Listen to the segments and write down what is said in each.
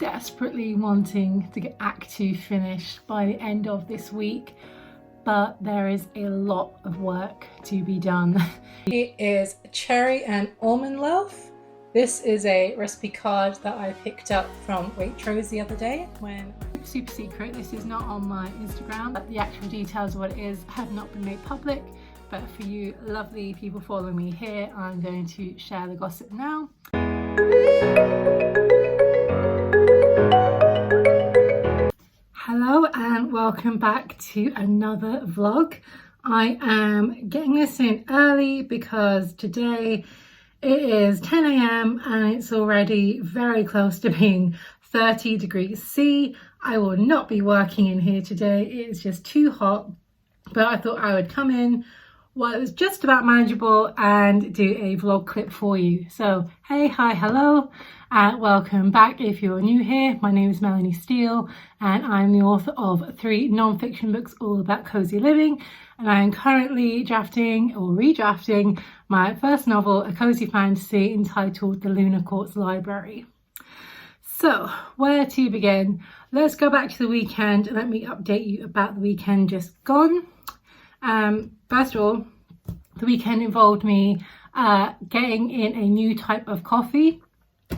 desperately wanting to get Act 2 finished by the end of this week, but there is a lot of work to be done. It is cherry and almond loaf. This is a recipe card that I picked up from Waitrose the other day when super secret. This is not on my Instagram, but the actual details of what it is have not been made public. But for you lovely people following me here, I'm going to share the gossip now. Hello and welcome back to another vlog. I am getting this in early because today it is 10 a.m. and it's already very close to being 30 degrees C. I will not be working in here today. It is just too hot, but I thought I would come in while it was just about manageable and do a vlog clip for you. So hey, hi, hello, and welcome back. If you're new here, my name is Melanie Steele and I'm the author of 3 non-fiction books all about cozy living, and I am currently drafting or redrafting my first novel, a cozy fantasy entitled The Lunar Quartz Library. So where to begin? Let's go back to the weekend and let me update you about the weekend just gone. First of all, the weekend involved me getting in a new type of coffee.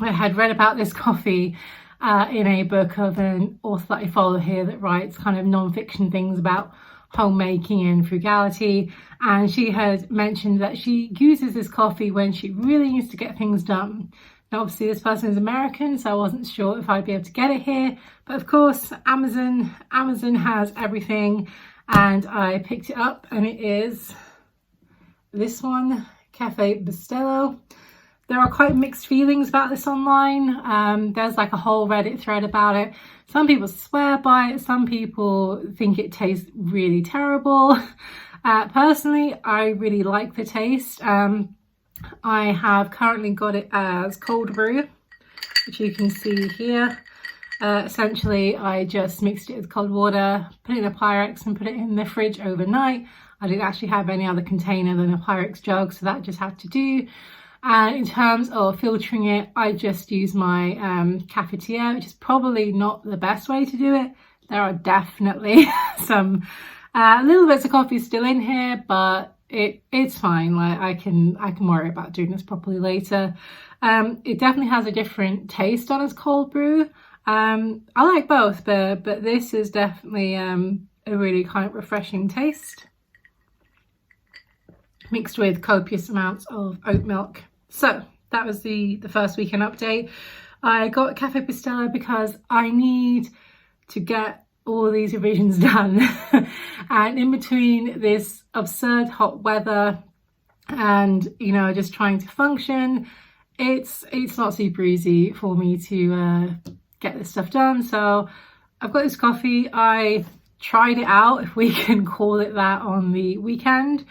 I had read about this coffee in a book of an author that I follow here that writes kind of non-fiction things about homemaking and frugality, and she had mentioned that she uses this coffee when she really needs to get things done. Now obviously this person is American, so I wasn't sure if I'd be able to get it here, but of course Amazon has everything, and I picked it up and it is this one, Cafe Bustelo. There are quite mixed feelings about this online. There's like a whole Reddit thread about it. Some people swear by it, some people think it tastes really terrible. Personally, I really like the taste. I have currently got it as cold brew, which you can see here. Essentially, I just mixed it with cold water, put it in a Pyrex and put it in the fridge overnight. I didn't actually have any other container than a Pyrex jug, so that just had to do. And in terms of filtering it, I just use my cafetiere, which is probably not the best way to do it. There are definitely some little bits of coffee still in here, but it's fine. Like I can worry about doing this properly later. It definitely has a different taste on its cold brew. I like both, but this is definitely a really kind of refreshing taste, mixed with copious amounts of oat milk. So that was the first weekend update. I got Cafe Bustelo because I need to get all these revisions done. And in between this absurd hot weather and, you know, just trying to function, it's not super easy for me to get this stuff done. So I've got this coffee. I tried it out, if we can call it that, on the weekend.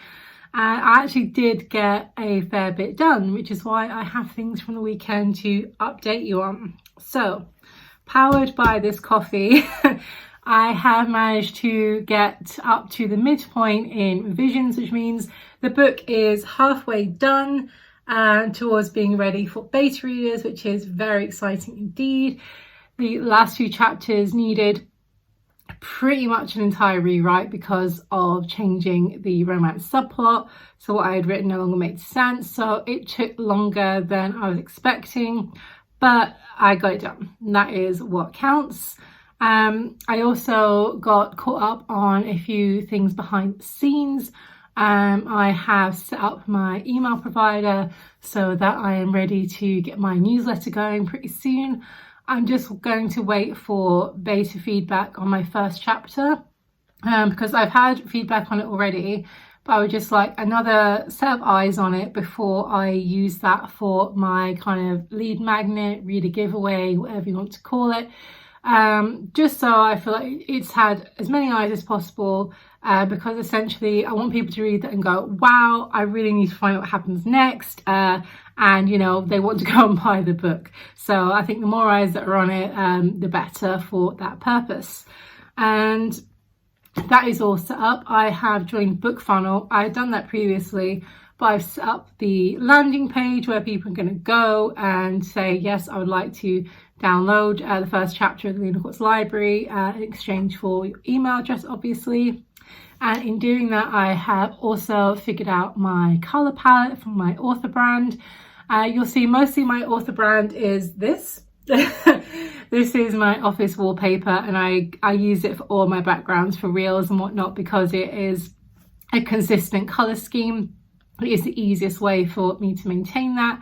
And I actually did get a fair bit done, which is why I have things from the weekend to update you on. So, powered by this coffee, I have managed to get up to the midpoint in revisions, which means the book is halfway done towards being ready for beta readers, which is very exciting indeed. The last 2 chapters needed pretty much an entire rewrite because of changing the romance subplot. So what I had written no longer made sense. So it took longer than I was expecting, but I got it done. And that is what counts. I also got caught up on a few things behind the scenes. I have set up my email provider so that I am ready to get my newsletter going pretty soon. I'm just going to wait for beta feedback on my first chapter because I've had feedback on it already, but I would just like another set of eyes on it before I use that for my kind of lead magnet, reader giveaway, whatever you want to call it. Just so I feel like it's had as many eyes as possible, because essentially I want people to read that and go, wow, I really need to find out what happens next. And you know, they want to go and buy the book. So I think the more eyes that are on it, the better for that purpose. And that is all set up. I have joined BookFunnel. I had done that previously, but I've set up the landing page where people are going to go and say, yes, I would like to download the first chapter of the Lunar Quartz Library in exchange for your email address, obviously. And in doing that, I have also figured out my color palette from my author brand. You'll see mostly my author brand is this. This is my office wallpaper, and I use it for all my backgrounds for reels and whatnot because it is a consistent color scheme. It is the easiest way for me to maintain that.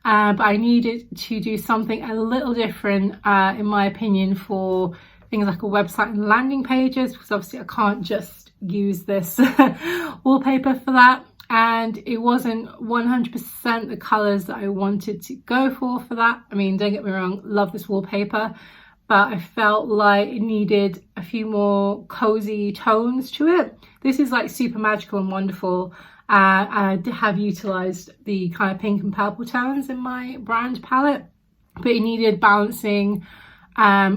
But I needed to do something a little different, in my opinion, for things like a website and landing pages, because obviously I can't just use this wallpaper for that. And it wasn't 100% the colors that I wanted to go for that. I mean, don't get me wrong, love this wallpaper, but I felt like it needed a few more cozy tones to it. This is like super magical and wonderful. I have utilized the kind of pink and purple tones in my brand palette, but it needed balancing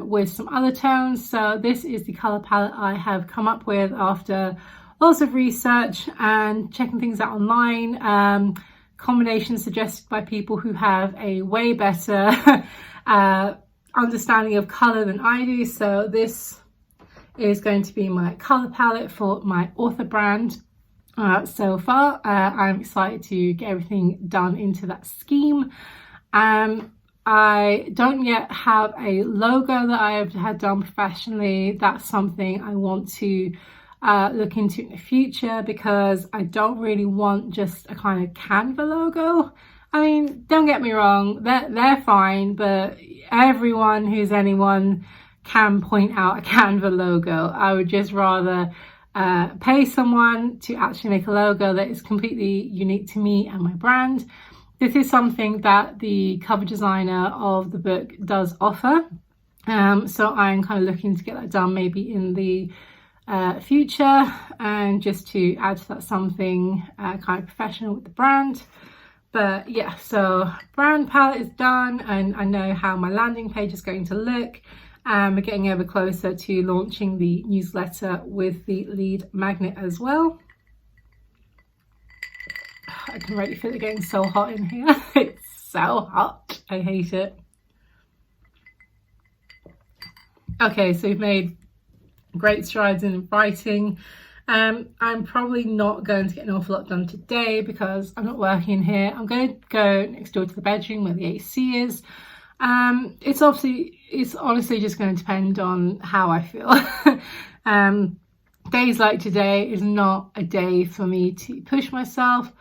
with some other tones. So this is the color palette I have come up with after lots of research and checking things out online, combinations suggested by people who have a way better understanding of color than I do. So this is going to be my color palette for my author brand. So far, I'm excited to get everything done into that scheme. I don't yet have a logo that I have had done professionally. That's something I want to look into in the future, because I don't really want just a kind of Canva logo. I mean, don't get me wrong, they're fine, but everyone who's anyone can point out a Canva logo. I would just rather pay someone to actually make a logo that is completely unique to me and my brand. This is something that the cover designer of the book does offer. So I'm kind of looking to get that done maybe in the future, and just to add to that something kind of professional with the brand. But yeah, so brand palette is done, and I know how my landing page is going to look. We're getting ever closer to launching the newsletter with the lead magnet as well. I can already feel it getting so hot in here. It's so hot. I hate it. Okay, so we've made great strides in writing. I'm probably not going to get an awful lot done today because I'm not working in here. I'm going to go next door to the bedroom where the AC is. It's honestly just going to depend on how I feel. Days like today is not a day for me to push myself.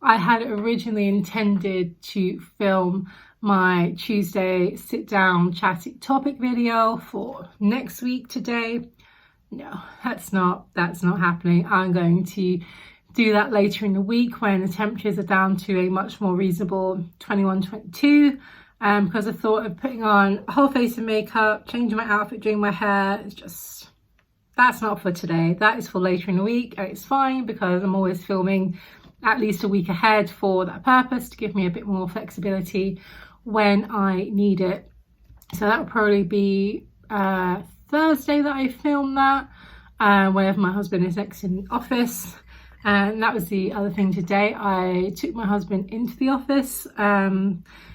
I had originally intended to film my Tuesday sit down chatting topic video for next week today. No, that's not happening. I'm going to do that later in the week when the temperatures are down to a much more reasonable 21, 22. Because I thought of putting on a whole face of makeup, changing my outfit, doing my hair. It's just, that's not for today. That is for later in the week, and it's fine because I'm always filming at least a week ahead for that purpose, to give me a bit more flexibility when I need it. So that will probably be Thursday that I film that, whenever my husband is next in the office. And that was the other thing today. I took my husband into the office.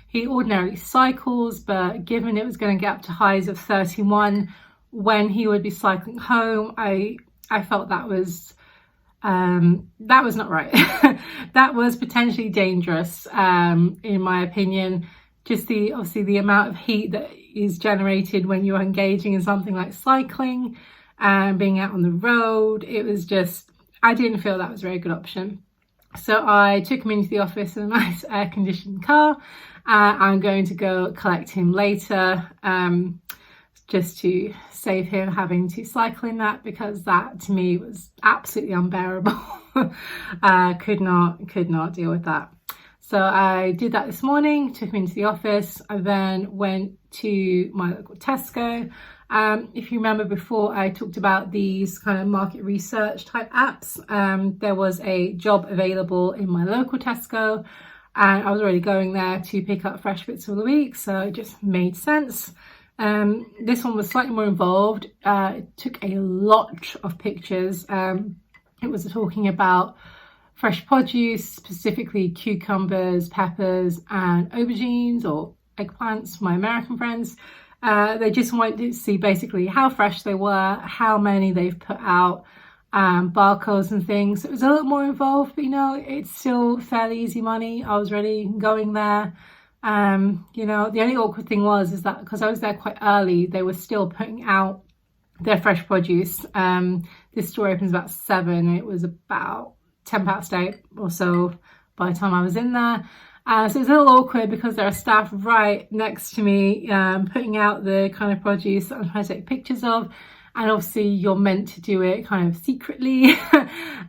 He ordinarily cycles, but given it was going to get up to highs of 31 when he would be cycling home, I felt that was not right. That was potentially dangerous, in my opinion. Just obviously the amount of heat that is generated when you're engaging in something like cycling and being out on the road. It was just, I didn't feel that was a very good option. So I took him into the office in a nice air-conditioned car. I'm going to go collect him later, just to save him having to cycle in that, because that to me was absolutely unbearable. Could not deal with that. So I did that this morning, took him into the office. I then went to my local Tesco. If you remember before, I talked about these kind of market research type apps. There was a job available in my local Tesco, and I was already going there to pick up fresh bits for the week, so it just made sense. This one was slightly more involved. It took a lot of pictures. It was talking about fresh produce, specifically cucumbers, peppers, and aubergines, or eggplants for my American friends. They just wanted to see basically how fresh they were, how many they've put out, barcodes and things. So it was a little more involved, but you know, it's still fairly easy money. I was already going there. You know, the only awkward thing is that because I was there quite early, they were still putting out their fresh produce. This store opens about 7. It was about 8 or so by the time I was in there. So it's a little awkward because there are staff right next to me putting out the kind of produce that I'm trying to take pictures of. And obviously you're meant to do it kind of secretly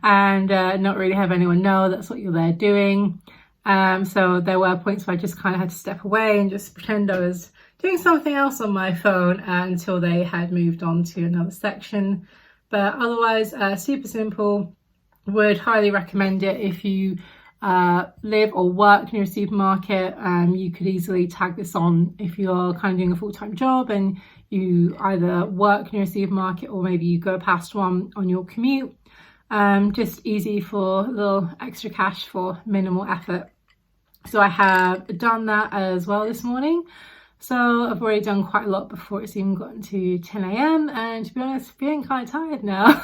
and not really have anyone know that's what you're there doing. So there were points where I just kind of had to step away and just pretend I was doing something else on my phone until they had moved on to another section. But otherwise, super simple. Would highly recommend it if you live or work near a supermarket. You could easily tag this on if you're kind of doing a full-time job and you either work near a supermarket or maybe you go past one on your commute. Just easy for a little extra cash for minimal effort. So I have done that as well this morning. So I've already done quite a lot before it's even gotten to 10 a.m. and to be honest, feeling kind of tired now.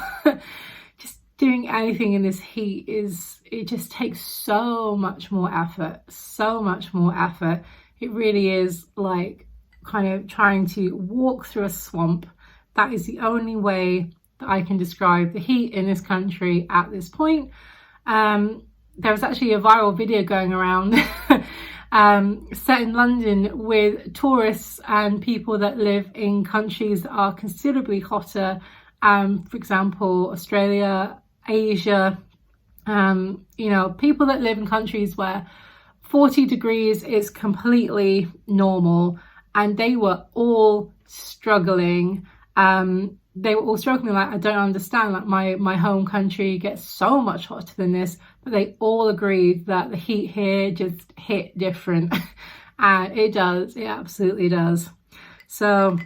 Just doing anything in this heat it just takes so much more effort, It really is like kind of trying to walk through a swamp. That is the only way that I can describe the heat in this country at this point. There was actually a viral video going around set in London with tourists and people that live in countries that are considerably hotter, for example, Australia, Asia, you know, people that live in countries where 40 degrees is completely normal, and they were all struggling. Like, I don't understand, like my home country gets so much hotter than this, but they all agreed that the heat here just hit different. And it does, it absolutely does. So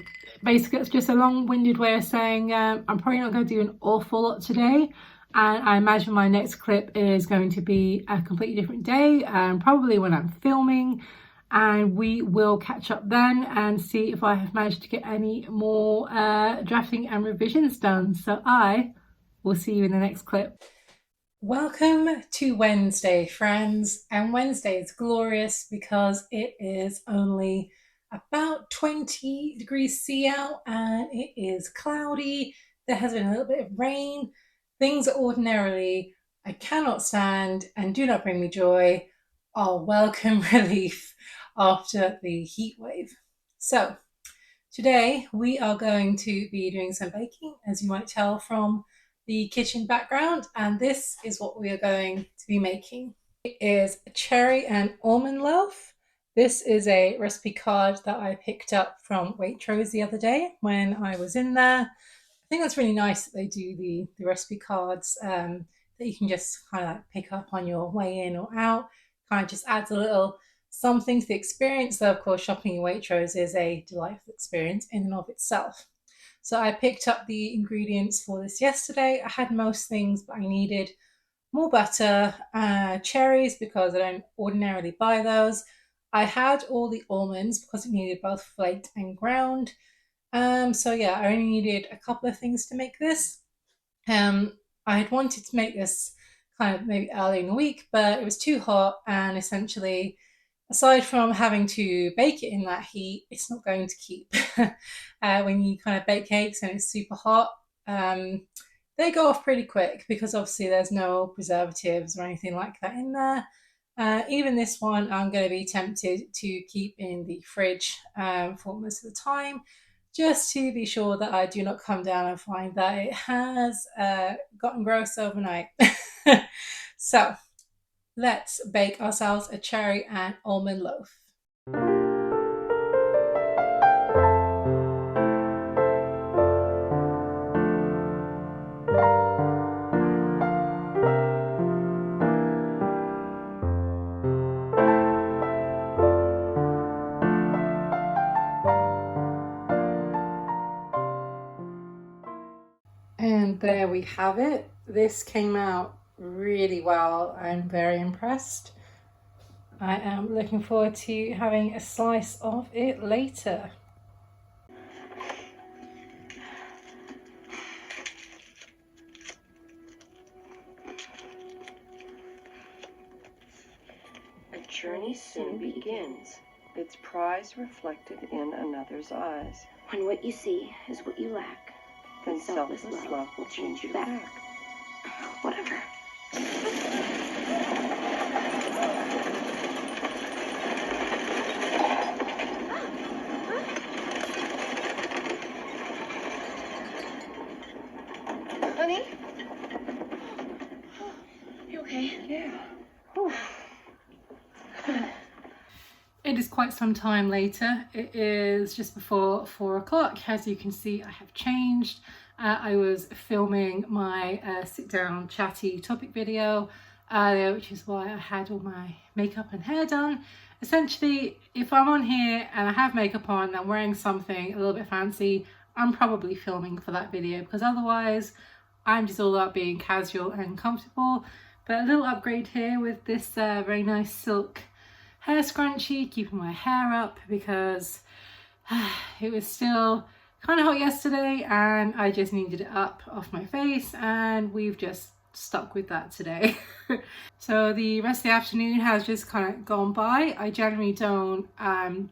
basically it's just a long-winded way of saying I'm probably not going to do an awful lot today, and I imagine my next clip is going to be a completely different day, probably when I'm filming. And we will catch up then and see if I have managed to get any more drafting and revisions done. So I will see you in the next clip. Welcome to Wednesday, friends. And Wednesday is glorious because it is only about 20 degrees C out and it is cloudy. There has been a little bit of rain. Things that ordinarily I cannot stand and do not bring me joy are welcome relief after the heat wave. So today we are going to be doing some baking, as you might tell from the kitchen background, and this is what we are going to be making. It is a cherry and almond loaf. This is a recipe card that I picked up from Waitrose the other day when I was in there. I think that's really nice that they do the recipe cards that you can just kind of like pick up on your way in or out. Kind of just adds a little something to the experience, though of course shopping in Waitrose is a delightful experience in and of itself. So I picked up the ingredients for this yesterday. I had most things, but I needed more butter, cherries because I don't ordinarily buy those. I had all the almonds because it needed both flaked and ground. So yeah, I only needed a couple of things to make this. I had wanted to make this kind of maybe early in the week, but it was too hot, and essentially aside from having to bake it in that heat, it's not going to keep. When you kind of bake cakes and it's super hot, they go off pretty quick because obviously there's no preservatives or anything like that in there. Even this one I'm going to be tempted to keep in the fridge for most of the time, just to be sure that I do not come down and find that it has gotten gross overnight. So let's bake ourselves a cherry and almond loaf. And there we have it. This came out really well. I'm very impressed. I am looking forward to having a slice of it later. journey soon begins, its prize reflected in another's eyes. When what you see is what you lack, Then selfless love will change you back. Whatever. Honey? You okay? Yeah. Whew. It is quite some time later. It is just before 4 o'clock. As you can see, I have changed. I was filming my sit down chatty topic video earlier, which is why I had all my makeup and hair done. Essentially, if I'm on here and I have makeup on and I'm wearing something a little bit fancy, I'm probably filming for that video, because otherwise I'm just all about being casual and comfortable. But a little upgrade here with this very nice silk hair scrunchie, keeping my hair up because it was still kind of hot yesterday and I just needed it up off my face, and we've just stuck with that today. So the rest of the afternoon has just kind of gone by. I generally don't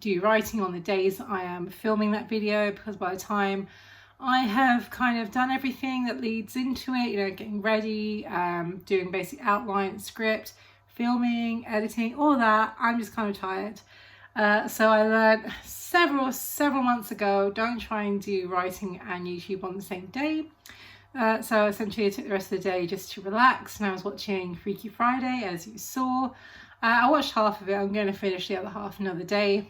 do writing on the days that I am filming that video, because by the time I have kind of done everything that leads into it, you know, getting ready, doing basic outline, script, filming, editing, all that, I'm just kind of tired. So I learned several months ago, don't try and do writing and YouTube on the same day. So essentially I took the rest of the day just to relax, and I was watching Freaky Friday, as you saw. I watched half of it. I'm going to finish the other half another day.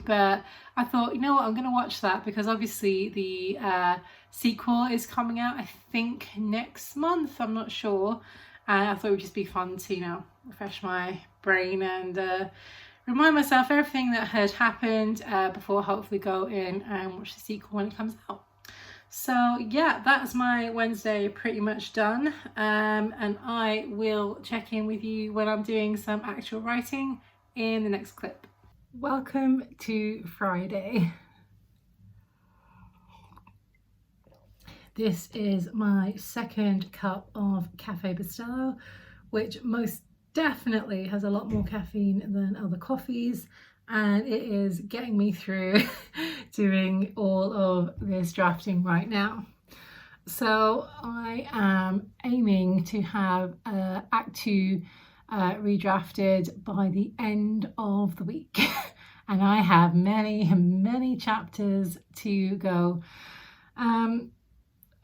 But I thought, you know what, I'm going to watch that because obviously the sequel is coming out, I think, next month. I'm not sure. And I thought it would just be fun to, you know, refresh my brain and remind myself everything that had happened before I hopefully go in and watch the sequel when it comes out. So yeah, that's my Wednesday pretty much done. And I will check in with you when I'm doing some actual writing in the next clip. Welcome to Friday. This is my second cup of Cafe Bustelo, which most definitely has a lot more caffeine than other coffees, and it is getting me through doing all of this drafting right now. So I am aiming to have Act 2 redrafted by the end of the week. And I have many chapters to go.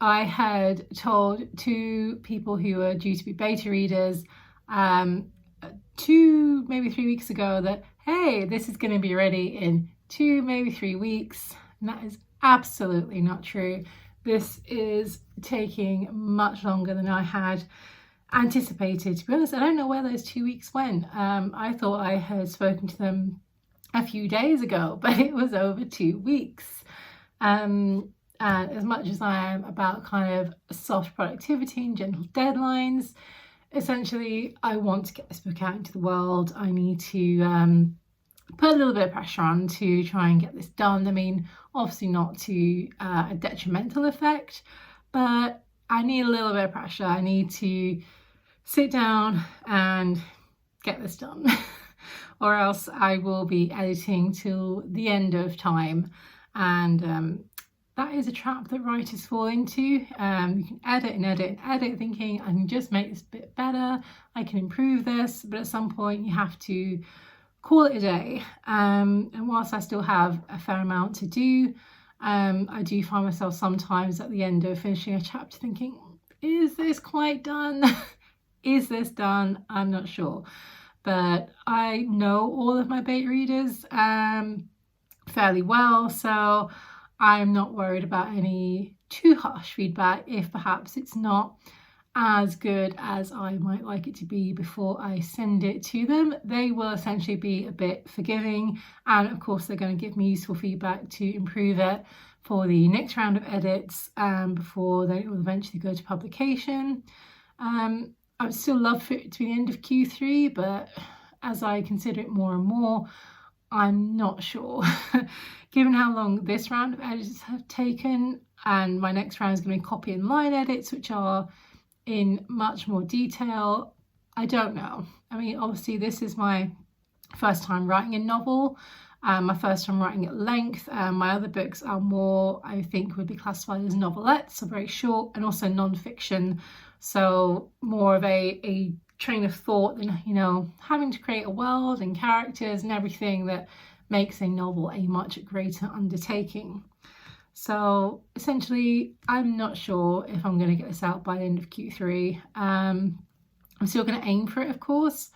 I had told 2 people who were due to be beta readers 2, maybe 3 weeks ago that, hey, this is going to be ready in 2, maybe 3 weeks. And that is absolutely not true. This is taking much longer than I had anticipated. To be honest, I don't know where those 2 weeks went. I thought I had spoken to them a few days ago, but it was over 2 weeks. And as much as I am about kind of soft productivity and gentle deadlines, essentially I want to get this book out into the world. I need to put a little bit of pressure on to try and get this done. I mean, obviously not to a detrimental effect, but I need a little bit of pressure. I need to sit down and get this done or else I will be editing till the end of time, and that is a trap that writers fall into. You can edit and edit and edit thinking I can just make this bit better, I can improve this, but at some point you have to call it a day. And whilst I still have a fair amount to do, I do find myself sometimes at the end of finishing a chapter thinking, is this quite done? Is this done? I'm not sure. But I know all of my beta readers fairly well, so I'm not worried about any too harsh feedback if perhaps it's not as good as I might like it to be before I send it to them. They will essentially be a bit forgiving, and of course they're going to give me useful feedback to improve it for the next round of edits before they will eventually go to publication. I would still love for it to be the end of Q3, but as I consider it more and more, I'm not sure. Given how long this round of edits have taken, and my next round is going to be copy and line edits, which are in much more detail, I don't know. I mean, obviously this is my first time writing a novel, my first time writing at length. My other books are more, I think, would be classified as novelettes, so very short, and also non-fiction, so more of a train of thought than, you know, having to create a world and characters and everything that makes a novel a much greater undertaking. So essentially, I'm not sure if I'm going to get this out by the end of Q3. I'm still going to aim for it, of course,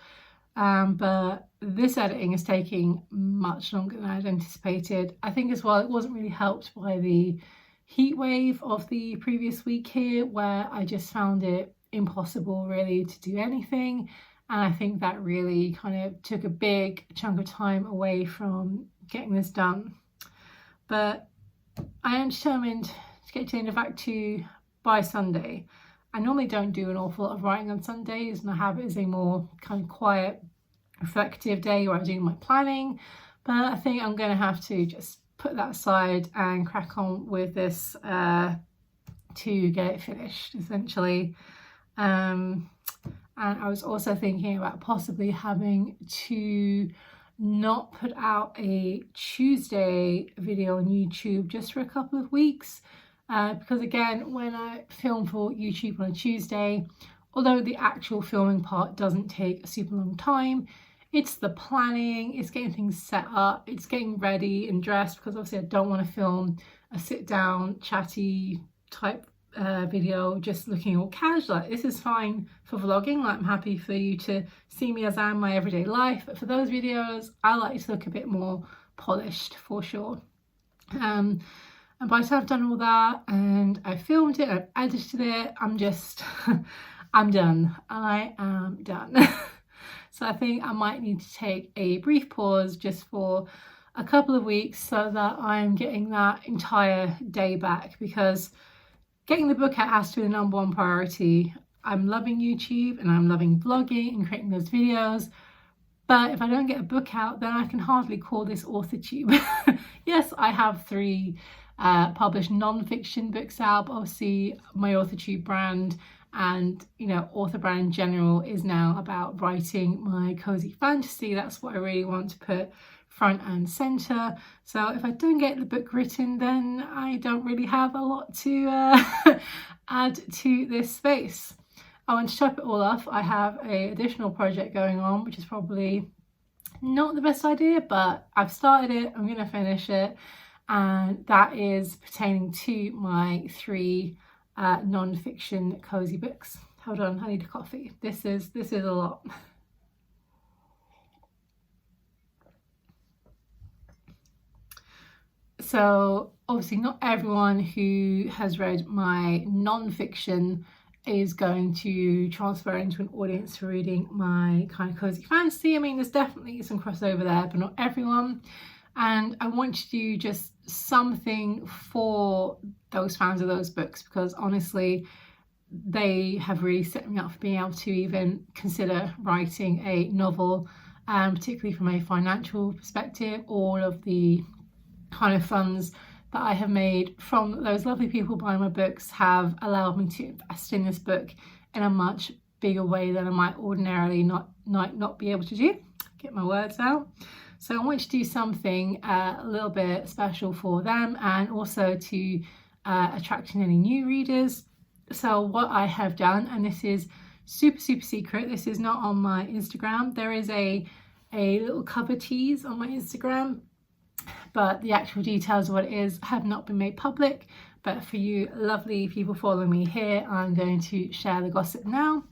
but this editing is taking much longer than I'd anticipated. I think as well it wasn't really helped by the heat wave of the previous week here, where I just found it impossible really to do anything, and I think that really kind of took a big chunk of time away from getting this done. But I am determined to get to the end of Act 2 by Sunday. I normally don't do an awful lot of writing on Sundays, and I have it as a more kind of quiet, reflective day where I'm doing my planning, but I think I'm going to have to just put that aside and crack on with this to get it finished, essentially. And I was also thinking about possibly having to not put out a Tuesday video on YouTube just for a couple of weeks, because again, when I film for YouTube on a Tuesday, although the actual filming part doesn't take a super long time, it's the planning, it's getting things set up, it's getting ready and dressed, because obviously I don't want to film a sit down chatty type video just looking all casual. Like, this is fine for vlogging, like I'm happy for you to see me as I am in my everyday life, but for those videos I like to look a bit more polished for sure. And by the time I've done all that and I filmed it, I've edited it, I'm just I'm done. I am done. So I think I might need to take a brief pause just for a couple of weeks so that I'm getting that entire day back, because getting the book out has to be the number one priority. I'm loving YouTube and I'm loving vlogging and creating those videos, but if I don't get a book out, then I can hardly call this AuthorTube. Yes, I have 3 published non-fiction books out, but obviously my AuthorTube brand and, you know, author brand in general is now about writing my cozy fantasy. That's what I really want to put front and center. So if I don't get the book written, then I don't really have a lot to add to this space. Oh, and to top it all off, I have an additional project going on, which is probably not the best idea, but I've started it, I'm going to finish it, and that is pertaining to my 3 non-fiction cozy books. Hold on, I need a coffee. This is a lot. So obviously not everyone who has read my non-fiction is going to transfer into an audience for reading my kind of cozy fantasy. I mean, there's definitely some crossover there, but not everyone. And I want to do just something for those fans of those books, because honestly, they have really set me up for being able to even consider writing a novel, particularly from a financial perspective. All of the kind of funds that I have made from those lovely people buying my books have allowed me to invest in this book in a much bigger way than I might ordinarily not be able to do. Get my words out. So I want to do something a little bit special for them, and also to attract any new readers. So what I have done, and this is super secret, this is not on my Instagram, there is a little cover tease on my Instagram, but the actual details of what it is have not been made public. But for you lovely people following me here, I'm going to share the gossip now.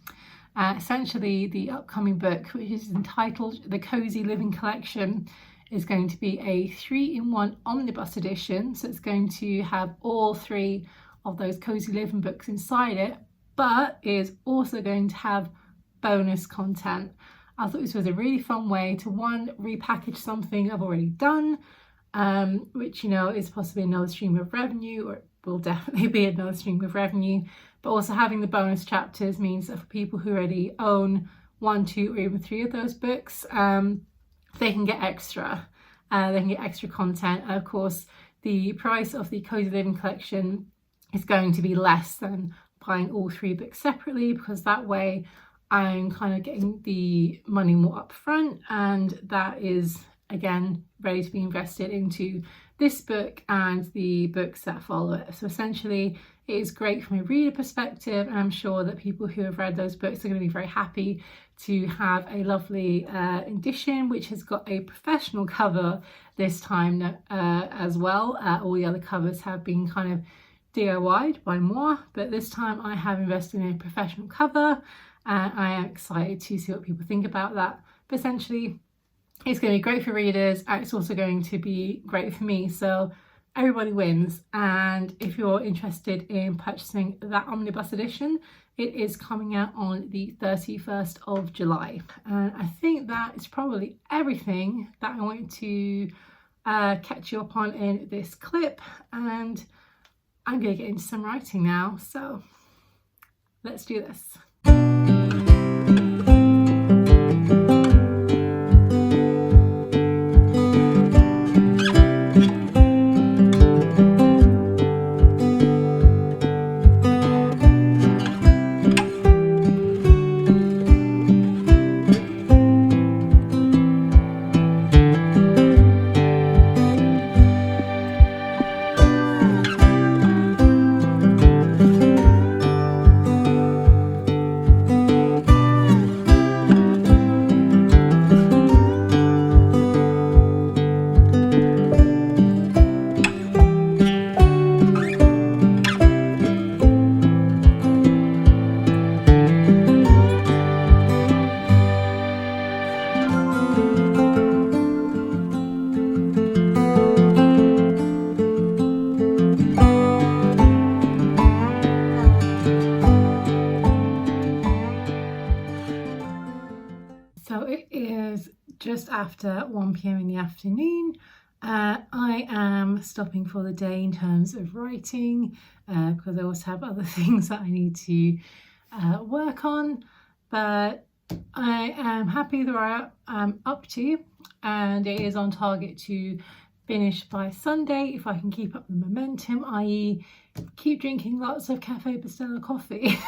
Essentially, the upcoming book, which is entitled The Cozy Living Collection, is going to be a 3-in-1 omnibus edition. So it's going to have all 3 of those cozy living books inside it, but is also going to have bonus content. I thought this was a really fun way to, one, repackage something I've already done, which, you know, is possibly another stream of revenue, or it will definitely be another stream of revenue. But also having the bonus chapters means that for people who already own 1, 2, or even 3 of those books, they can get extra. They can get extra content. And of course, the price of the Cozy Living Collection is going to be less than buying all 3 books separately, because that way I'm kind of getting the money more up front, and that is again ready to be invested into this book and the books that follow it. So essentially it is great from a reader perspective, and I'm sure that people who have read those books are going to be very happy to have a lovely edition which has got a professional cover this time as well. All the other covers have been kind of DIY'd by moi, but this time I have invested in a professional cover, and I am excited to see what people think about that. But essentially it's going to be great for readers, and it's also going to be great for me, so everybody wins. And if you're interested in purchasing that omnibus edition, it is coming out on the 31st of July. And I think that is probably everything that I wanted to catch you up on in this clip, and I'm going to get into some writing now, so let's do this. So it is just after 1 p.m. in the afternoon. I am stopping for the day in terms of writing because I also have other things that I need to work on, but I am happy with where I'm up to, and it is on target to finish by Sunday if I can keep up the momentum, i.e. keep drinking lots of Cafe Bustelo coffee.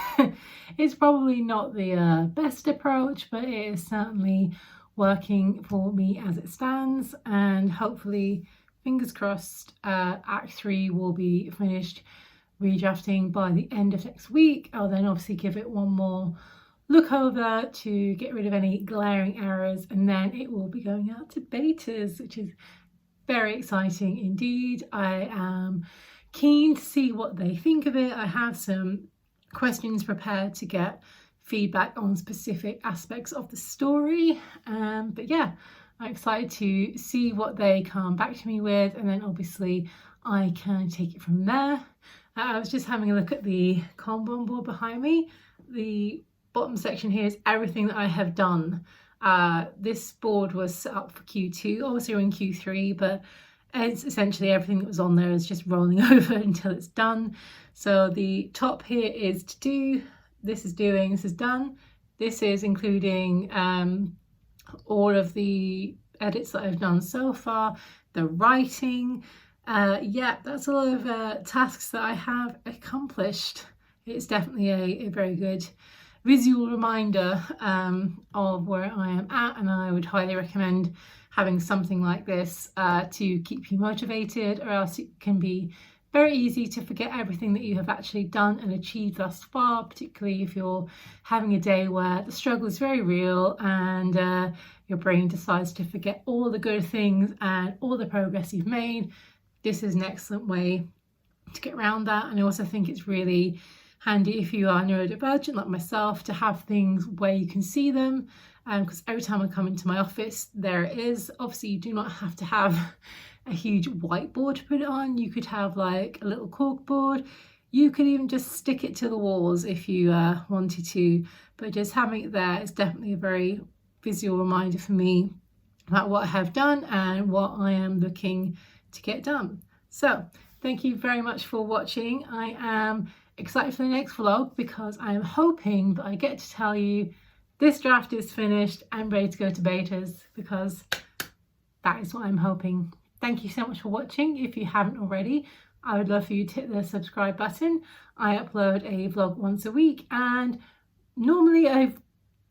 It's probably not the best approach, but it is certainly working for me as it stands, and hopefully, fingers crossed, Act 3 will be finished redrafting by the end of next week. I'll then obviously give it one more look over to get rid of any glaring errors, and then it will be going out to betas, which is very exciting indeed. I am keen to see what they think of it. I have some questions prepared to get feedback on specific aspects of the story, but yeah, I'm excited to see what they come back to me with, and then obviously I can take it from there. I was just having a look at the Kanban board behind me. The bottom section here is everything that I have done. This board was set up for Q2, obviously we're in Q3, but it's essentially everything that was on there is just rolling over until it's done. So the top here is to do, this is doing, this is done. This is including all of the edits that I've done so far, the writing. Yeah, that's a lot of tasks that I have accomplished. It's definitely a very good visual reminder of where I am at, and I would highly recommend having something like this to keep you motivated, or else it can be very easy to forget everything that you have actually done and achieved thus far, particularly if you're having a day where the struggle is very real and your brain decides to forget all the good things and all the progress you've made. This is an excellent way to get around that, and I also think it's really handy if you are neurodivergent like myself to have things where you can see them, because every time I come into my office there it is. Obviously you do not have to have a huge whiteboard to put it on. You could have like a little cork board. You could even just stick it to the walls if you wanted to, but just having it there is definitely a very visual reminder for me about what I have done and what I am looking to get done. So thank you very much for watching. I am excited for the next vlog because I am hoping that I get to tell you this draft is finished and ready to go to betas, because that is what I'm hoping. Thank you so much for watching. If you haven't already, I would love for you to hit the subscribe button. I upload a vlog once a week, and normally I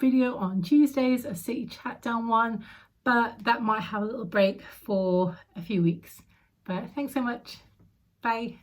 video on Tuesdays, a city chat down one, but that might have a little break for a few weeks. But thanks so much. Bye.